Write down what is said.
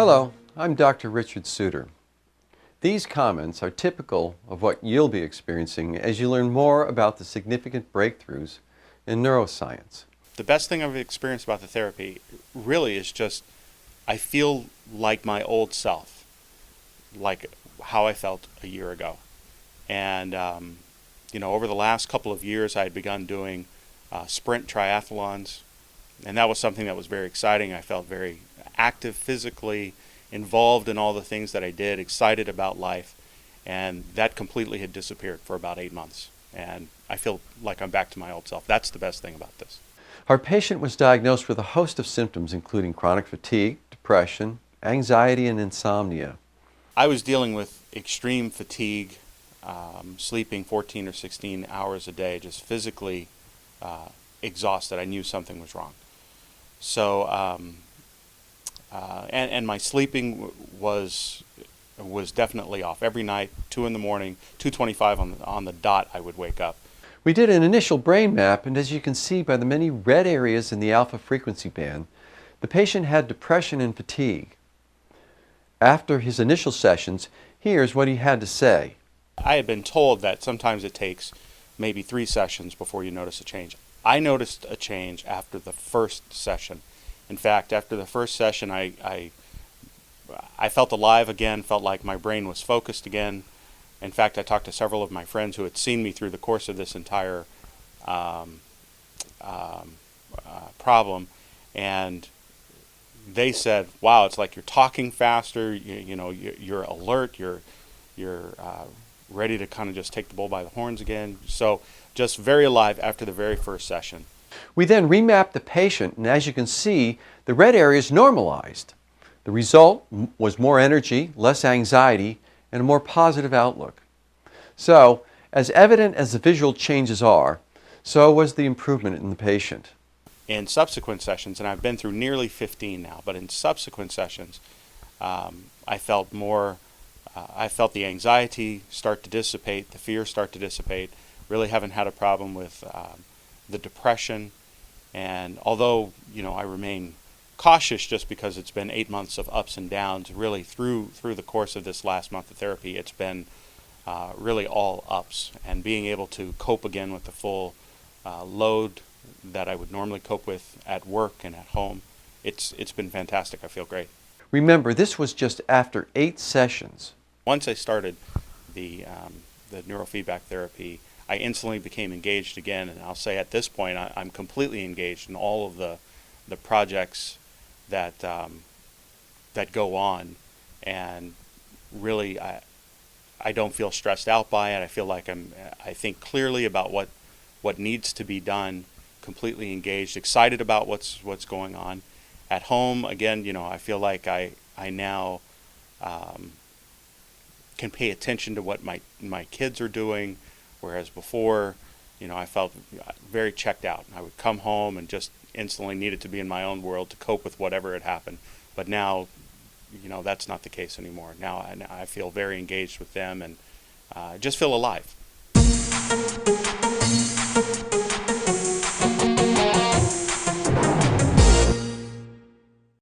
Hello, I'm Dr. Richard Suter. These comments are typical of what you'll be experiencing as you learn more about the significant breakthroughs in neuroscience. The best thing I've experienced about the therapy really is just I feel like my old self, like how I felt a year ago. And, over the last couple of years I had begun doing sprint triathlons, and that was something that was very exciting. I felt very active physically, involved in all the things that I did, excited about life, and that completely had disappeared for about 8 months. And I feel like I'm back to my old self. That's the best thing about this. Our patient was diagnosed with a host of symptoms including chronic fatigue, depression, anxiety, and insomnia. I was dealing with extreme fatigue, sleeping 14 or 16 hours a day, just physically exhausted. I knew something was wrong. So, and my sleeping was definitely off. Every night, 2 in the morning, 2:25 on the dot, I would wake up. We did an initial brain map, and as you can see by the many red areas in the alpha frequency band, the patient had depression and fatigue. After his initial sessions, here's what he had to say. I had been told that sometimes it takes maybe 3 sessions before you notice a change. I noticed a change after the first session. In fact, after the first session, I felt alive again, felt like my brain was focused again. In fact, I talked to several of my friends who had seen me through the course of this entire problem, and they said, "Wow, it's like you're talking faster. You're alert. You're ready to kind of just take the bull by the horns again." So, just very alive after the very first session. We then remapped the patient, and as you can see, the red areas normalized. The result was more energy, less anxiety, and a more positive outlook. So, as evident as the visual changes are, so was the improvement in the patient. In subsequent sessions, and I've been through nearly 15 now, but in subsequent sessions, I felt the anxiety start to dissipate, the fear start to dissipate. Really haven't had a problem with the depression, and although I remain cautious just because it's been 8 months of ups and downs, really through the course of this last month of therapy, it's been really all ups, and being able to cope again with the full load that I would normally cope with at work and at home, it's been fantastic. I feel great. Remember, this was just after 8 sessions. Once I started the neurofeedback therapy, I instantly became engaged again, and I'll say at this point I'm completely engaged in all of the projects that go on, and really I don't feel stressed out by it. I feel like I think clearly about what needs to be done, completely engaged, excited about what's going on. At home, again, I feel like I now can pay attention to what my kids are doing, whereas before, I felt very checked out. I would come home and just instantly needed to be in my own world to cope with whatever had happened. But now, that's not the case anymore. Now I feel very engaged with them, and just feel alive.